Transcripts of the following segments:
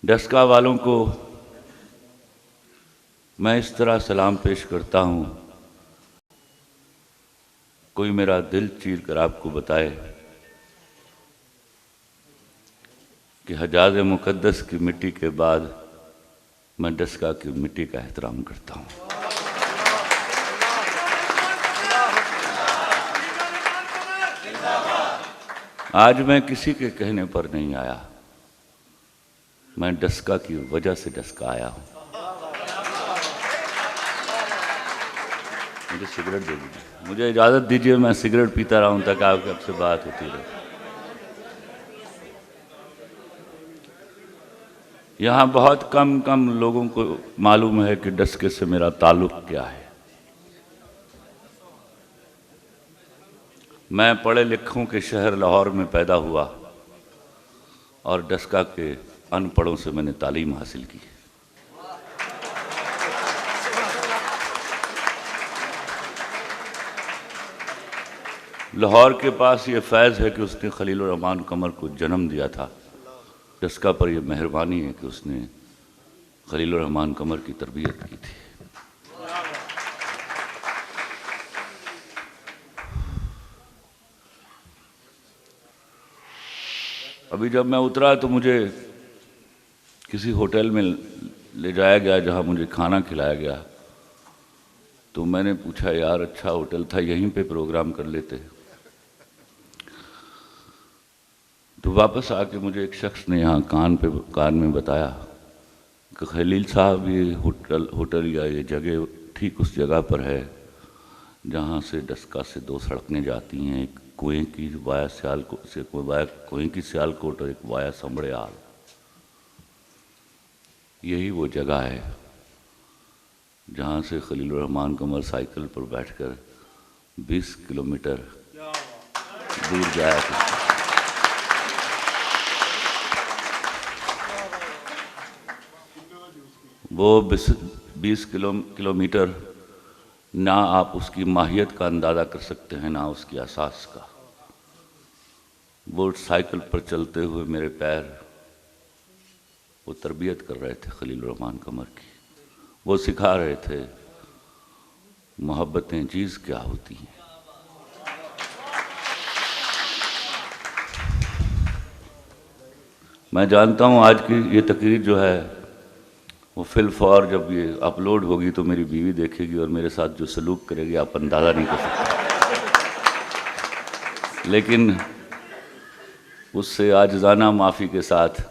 डस्का वालों को मैं इस तरह सलाम पेश करता हूँ, कोई मेरा दिल चीर कर आपको बताए कि हजाज मुकद्दस की मिट्टी के बाद मैं डस्का की मिट्टी का एहतराम करता हूँ। आज मैं किसी के कहने पर नहीं आया, मैं डस्का की वजह से डस्का आया हूँ। मुझे सिगरेट दे दीजिए, मुझे इजाज़त दीजिए, मैं सिगरेट पीता रहा हूँ तक आपसे बात होती रहे। यहाँ बहुत कम लोगों को मालूम है कि डस्के से मेरा ताल्लुक़ क्या है। मैं पढ़े लिखों के शहर लाहौर में पैदा हुआ और डस्का के अनपढ़ों से मैंने तालीम हासिल की। लाहौर के पास ये फैज़ है कि उसने खलीलुर रहमान कमर को जन्म दिया था। डस्का पर यह मेहरबानी है कि उसने खलीलुर रहमान कमर की तरबियत की थी। अभी जब मैं उतरा तो मुझे किसी होटल में ले जाया गया जहाँ मुझे खाना खिलाया गया। तो मैंने पूछा, यार अच्छा होटल था, यहीं पे प्रोग्राम कर लेते। तो वापस आके मुझे एक शख्स ने यहाँ कान में बताया कि खलील साहब ये होटल या ये जगह ठीक उस जगह पर है जहाँ से डस्का से दो सड़कें जाती हैं, एक कुएं की वाया सियालकोट से कुएं की सियालकोट और एक वाया संबड़ियाल। यही वो जगह है जहाँ से खलीलुर रहमान कमर साइकिल पर बैठकर 20 किलोमीटर दूर जाया करते। वो 20 किलोमीटर ना आप उसकी माहियत का अंदाज़ा कर सकते हैं, ना उसकी एहसास का। वो साइकिल पर चलते हुए मेरे पैर वो तरबियत कर रहे थे खलीलुर रहमान कमर की। वो सिखा रहे थे मोहब्बतें चीज़ क्या होती हैं। मैं जानता हूँ आज की ये तकरीर जो है वो फिल फॉर जब ये अपलोड होगी तो मेरी बीवी देखेगी और मेरे साथ जो सलूक करेगी आप अंदाज़ा नहीं कर सकते। लेकिन उससे आजिज़ाना माफ़ी के साथ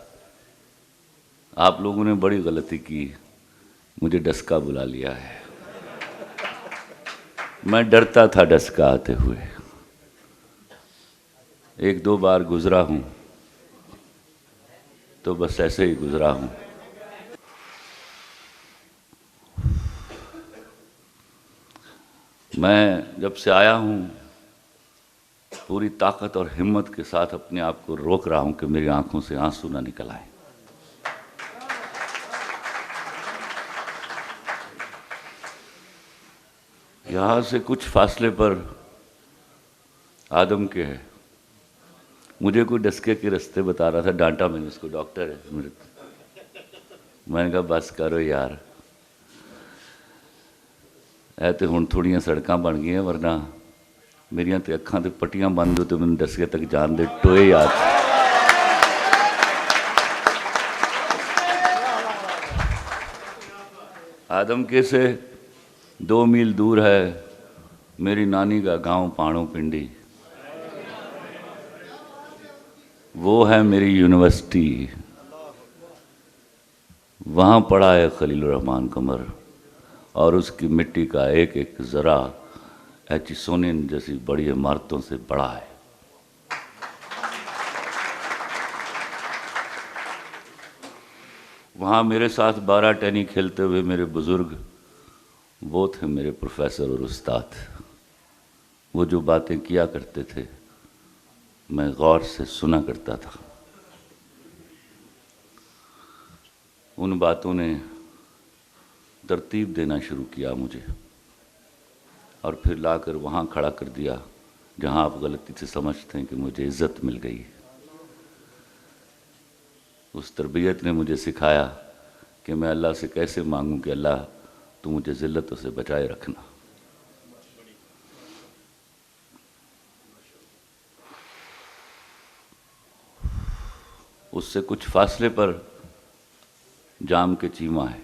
आप लोगों ने बड़ी गलती की, मुझे डस्का बुला लिया है। मैं डरता था डस्का आते हुए, एक दो बार गुज़रा हूँ तो बस ऐसे ही गुज़रा हूँ। मैं जब से आया हूँ पूरी ताकत और हिम्मत के साथ अपने आप को रोक रहा हूँ कि मेरी आंखों से आंसू ना निकल आए। यहाँ से कुछ फासले पर आदम के है। मुझे कोई डस्के के रास्ते बता रहा था, डांटा मैंने उसको, डॉक्टर है मेरे। मैंने कहा बस करो यार, ऐ तो हुण थोड़ियां सड़कां बन गई वरना मेरियां तो अखां ते पट्टियां बंद हो तो मैंने डस्के तक जान दे टोए याद। आदम के से 2 मील दूर है मेरी नानी का गांव पाणो पिंडी। वो है मेरी यूनिवर्सिटी, वहाँ पढ़ा है खलीलुर रहमान कमर और उसकी मिट्टी का एक एक ज़रा एचिसोनिन जैसी बड़ी इमारतों से बड़ा है। वहाँ मेरे साथ 12 टेनी खेलते हुए मेरे बुज़ुर्ग वो थे मेरे प्रोफेसर और उस्ताद। वो जो बातें किया करते थे मैं गौर से सुना करता था। उन बातों ने तरतीब देना शुरू किया मुझे और फिर लाकर वहाँ खड़ा कर दिया जहाँ आप गलती से समझते हैं कि मुझे इज़्ज़त मिल गई। उस तरबियत ने मुझे सिखाया कि मैं अल्लाह से कैसे मांगूं कि अल्लाह तू मुझे ज़िल्लतों से बचाए रखना। उससे कुछ फासले पर जाम के चीमा है,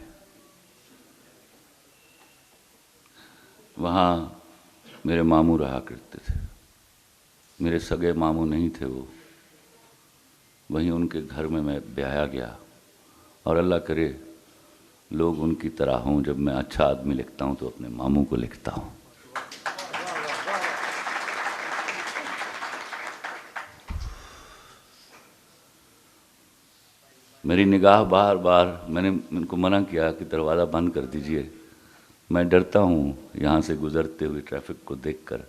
वहाँ मेरे मामू रहा करते थे। मेरे सगे मामू नहीं थे वो, वहीं उनके घर में मैं ब्याया गया। और अल्लाह करे लोग उनकी तरह हों। जब मैं अच्छा आदमी लिखता हूँ तो अपने मामू को लिखता हूँ। मेरी निगाह बार बार, मैंने उनको मना किया कि दरवाज़ा बंद कर दीजिए, मैं डरता हूँ यहाँ से गुज़रते हुए ट्रैफिक को देखकर।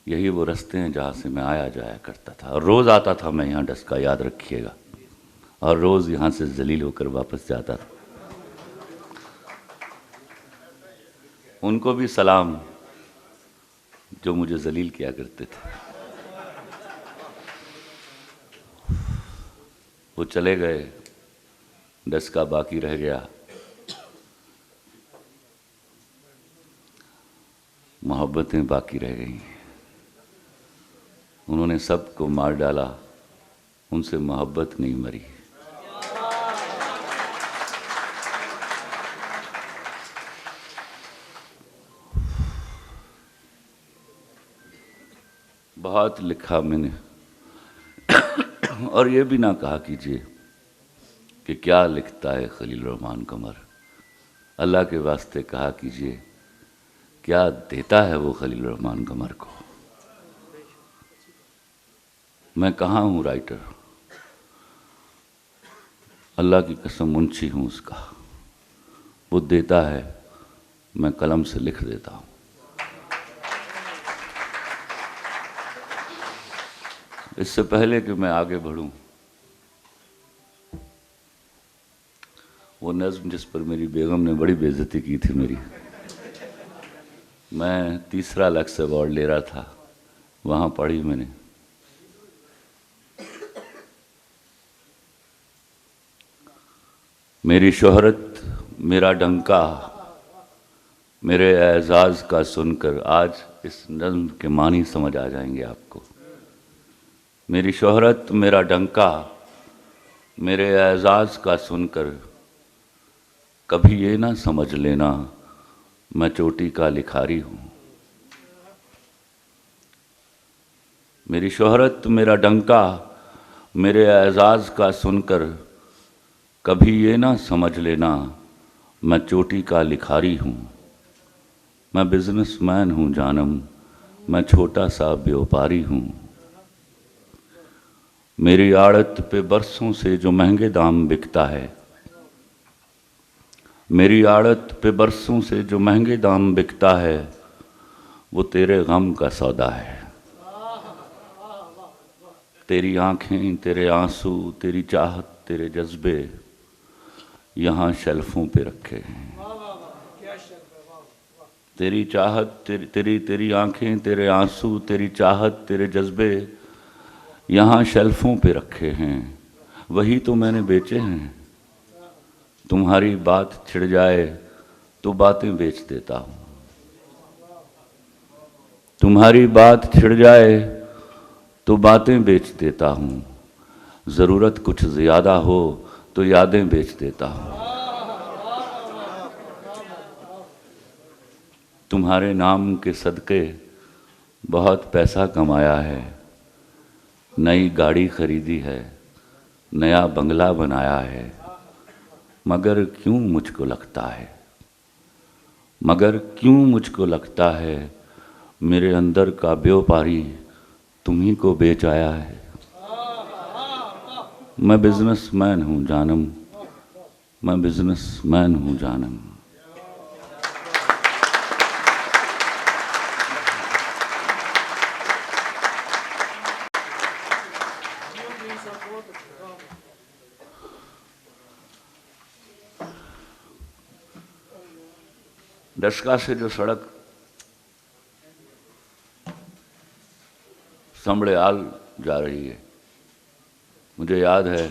यही वो रास्ते हैं जहाँ से मैं आया जाया करता था, और रोज़ आता था मैं यहाँ डस्का, याद रखिएगा, और रोज़ यहाँ से जलील होकर वापस जाता था। उनको भी सलाम जो मुझे जलील किया करते थे। वो चले गए, डस्का बाकी रह गया। मोहब्बतें बाकी रह गईं। उन्होंने सबको मार डाला, उनसे मोहब्बत नहीं मरी। बहुत लिखा मैंने, और ये भी ना कहा कीजिए कि क्या लिखता है खलील रहमान कमर। अल्लाह के वास्ते कहा कीजिए क्या देता है वो खलील रहमान कमर को। मैं कहाँ हूँ राइटर, अल्लाह की कसम मुंशी हूँ उसका। वो देता है, मैं कलम से लिख देता हूँ। इससे पहले कि मैं आगे बढ़ूं, वो नज़्म जिस पर मेरी बेगम ने बड़ी बेइज्जती की थी मेरी, मैं तीसरा लक्स अवार्ड ले रहा था, वहाँ पढ़ी मैंने। मेरी शोहरत मेरा डंका, मेरे एजाज़ का सुनकर, आज इस नज़्म के मानी समझ आ जाएंगे आपको। मेरी शोहरत मेरा डंका, मेरे एजाज़ का सुनकर, कभी ये ना समझ लेना मैं चोटी का लिखारी हूँ। मेरी शोहरत मेरा डंका, मेरे एजाज़ का सुनकर, कभी ये ना समझ लेना मैं चोटी का लिखारी हूँ। मैं बिजनेसमैन हूँ जानम, मैं छोटा सा व्यापारी हूँ। मेरी आड़त पे बरसों से जो महंगे दाम बिकता है, मेरी आड़त पे बरसों से जो महंगे दाम बिकता है, वो तेरे गम का सौदा है। तेरी आंखें, तेरे आंसू, तेरी चाहत, तेरे जज्बे यहाँ शेल्फों पे रखे हैं। तेरी चाहत, तेरी आंखें, तेरे आंसू, तेरी चाहत, तेरे जज्बे यहाँ शेल्फों पे रखे हैं, वही तो मैंने बेचे हैं। तुम्हारी बात छिड़ जाए तो बातें बेच देता हूँ। तुम्हारी बात छिड़ जाए तो बातें बेच देता हूँ। ज़रूरत कुछ ज़्यादा हो तो यादें बेच देता हूँ। तुम्हारे नाम के सदके बहुत पैसा कमाया है, नई गाड़ी खरीदी है, नया बंगला बनाया है, मगर क्यों मुझको लगता है, मगर क्यों मुझको लगता है मेरे अंदर का व्यापारी तुम्ही को बेच आया है। मैं बिजनेसमैन हूँ जानम, मैं बिजनेसमैन हूँ जानम। डस्का से जो सड़क समड़े आल जा रही है, मुझे याद है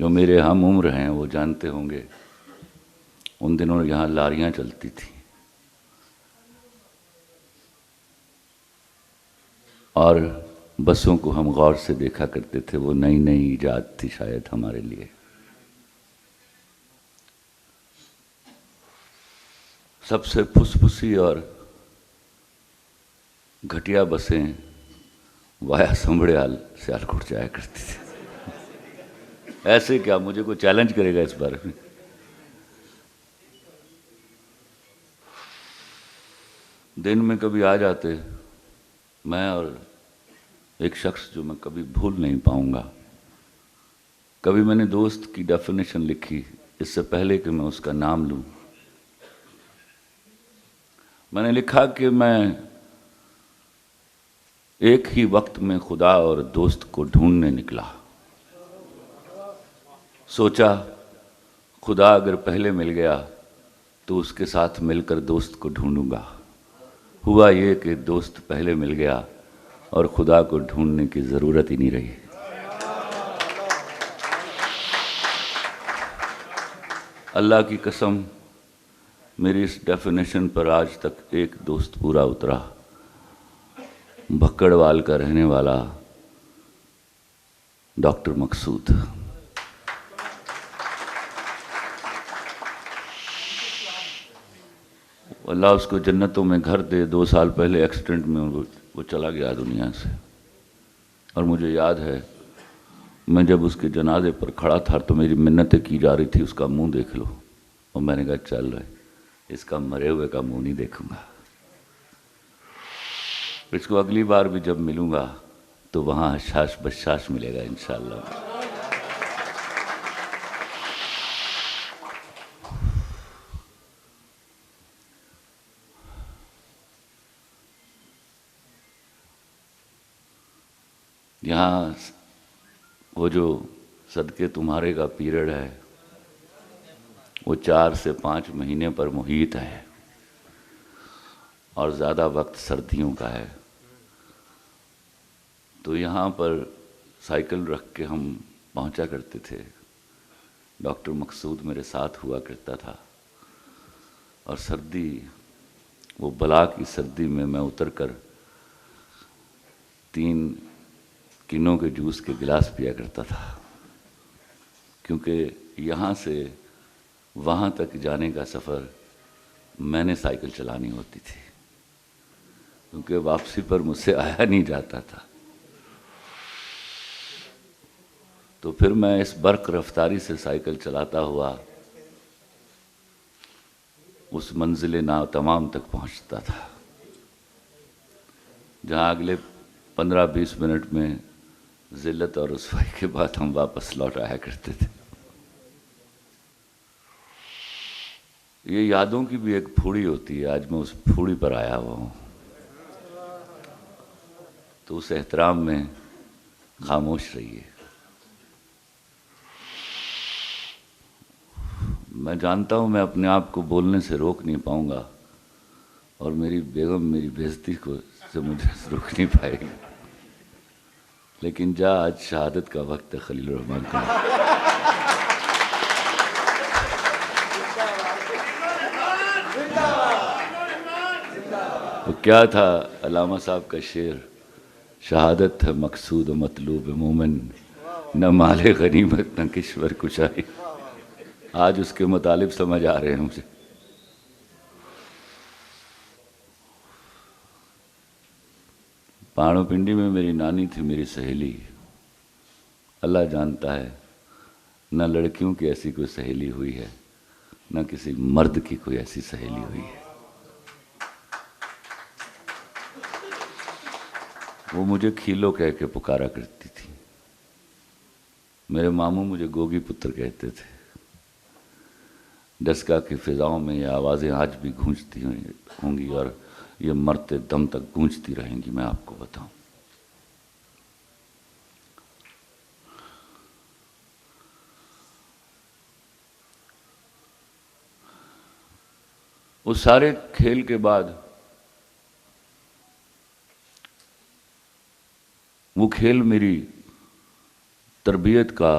जो मेरे हम उम्र हैं वो जानते होंगे, उन दिनों यहाँ लारियां चलती थी और बसों को हम गौर से देखा करते थे। वो नई नई ईजाद थी शायद हमारे लिए। सबसे फुसफुसी और घटिया बसें वाया संभड़ियाल सियालकोट जाया करती थी। ऐसे क्या मुझे कोई चैलेंज करेगा इस बारे में? दिन में कभी आ जाते मैं और एक शख्स जो मैं कभी भूल नहीं पाऊंगा। कभी मैंने दोस्त की डेफिनेशन लिखी इससे पहले कि मैं उसका नाम लूं। मैंने लिखा कि मैं एक ही वक्त में खुदा और दोस्त को ढूंढने निकला। सोचा खुदा अगर पहले मिल गया तो उसके साथ मिलकर दोस्त को ढूंढूंगा। हुआ ये कि दोस्त पहले मिल गया और खुदा को ढूंढने की ज़रूरत ही नहीं रही। अल्लाह की कसम, मेरी इस डेफिनेशन पर आज तक एक दोस्त पूरा उतरा। भक्कड़वाल का रहने वाला डॉक्टर मकसूद। अल्लाह उसको जन्नतों में घर दे। 2 साल पहले एक्सीडेंट में वो चला गया दुनिया से। और मुझे याद है मैं जब उसके जनाजे पर खड़ा था तो मेरी मिन्नतें की जा रही थी, उसका मुंह देख लो। और मैंने कहा चल रहे, इसका मरे हुए का मुंह नहीं देखूंगा। इसको अगली बार भी जब मिलूंगा तो वहां हशाश बशाश मिलेगा इंशाअल्लाह। यहाँ वो जो सदके तुम्हारे का पीरियड है वो 4 से 5 महीने पर मुहित है और ज़्यादा वक्त सर्दियों का है। तो यहाँ पर साइकिल रख के हम पहुँचा करते थे। डॉक्टर मकसूद मेरे साथ हुआ करता था और सर्दी, वो बला की सर्दी में मैं उतर कर 3 किन्नों के जूस के गिलास पिया करता था, क्योंकि यहाँ से वहाँ तक जाने का सफ़र मैंने साइकिल चलानी होती थी, क्योंकि वापसी पर मुझसे आया नहीं जाता था। तो फिर मैं इस बर्क रफ्तारी से साइकिल चलाता हुआ उस मंजिल ना तमाम तक पहुँचता था, जहाँ अगले 15-20 मिनट में जिल्लत और रुसवाई के बाद हम वापस लौट आया करते थे। ये यादों की भी एक फूड़ी होती है। आज मैं उस फूड़ी पर आया हुआ हूँ, तो उस एहतराम में खामोश रहिए। मैं जानता हूँ मैं अपने आप को बोलने से रोक नहीं पाऊंगा और मेरी बेगम मेरी बेइज्जती को से मुझे रोक नहीं पाएगी, लेकिन जा आज शहादत का वक्त है खलील रहमान का। वो क्या था अल्लामा साहब का शेर, शहादत है मकसूद मतलूब मोमिन, न माले गनीमत न किश्वर कुशाई। आज उसके मुतालिब समझ आ रहे हैं मुझे। पाणोपिंडी में मेरी नानी थी, मेरी सहेली। अल्लाह जानता है न लड़कियों की ऐसी कोई सहेली हुई है, न किसी मर्द की कोई ऐसी सहेली हुई है। वो मुझे खीलो कह के पुकारा करती थी। मेरे मामू मुझे गोगी पुत्र कहते थे। डस्का की फिजाओं में ये आवाज़ें आज भी गूंजती होंगी और ये मरते दम तक गूंजती रहेंगी, मैं आपको बताऊं। उस सारे खेल के बाद वो खेल मेरी तरबियत का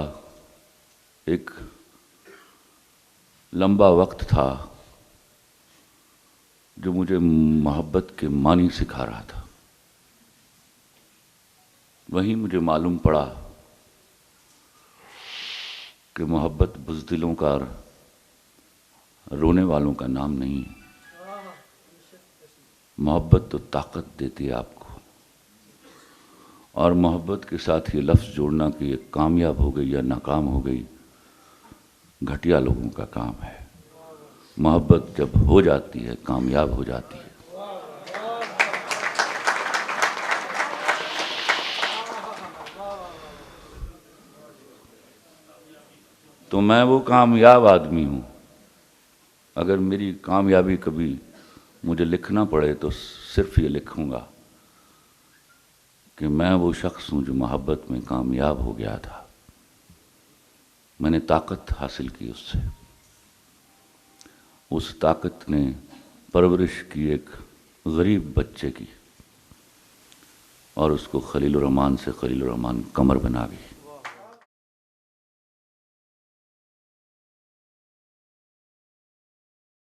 एक लंबा वक्त था जो मुझे मोहब्बत के मानी सिखा रहा था। वहीं मुझे मालूम पड़ा कि मोहब्बत बुज़दिलों का, रोने वालों का नाम नहीं है। मोहब्बत तो ताकत देती है आपको, और मोहब्बत के साथ ये लफ्ज़ जोड़ना कि ये कामयाब हो गई या नाकाम हो गई, घटिया लोगों का काम है। मोहब्बत जब हो जाती है, कामयाब हो जाती है। तो मैं वो कामयाब आदमी हूँ। अगर मेरी कामयाबी कभी मुझे लिखना पड़े तो सिर्फ ये लिखूँगा कि मैं वो शख्स हूँ जो मोहब्बत में कामयाब हो गया था। मैंने ताकत हासिल की उससे। उस ताकत ने परवरिश की एक गरीब बच्चे की, और उसको खलीलुर रहमान से खलीलुर रहमान कमर बना गई।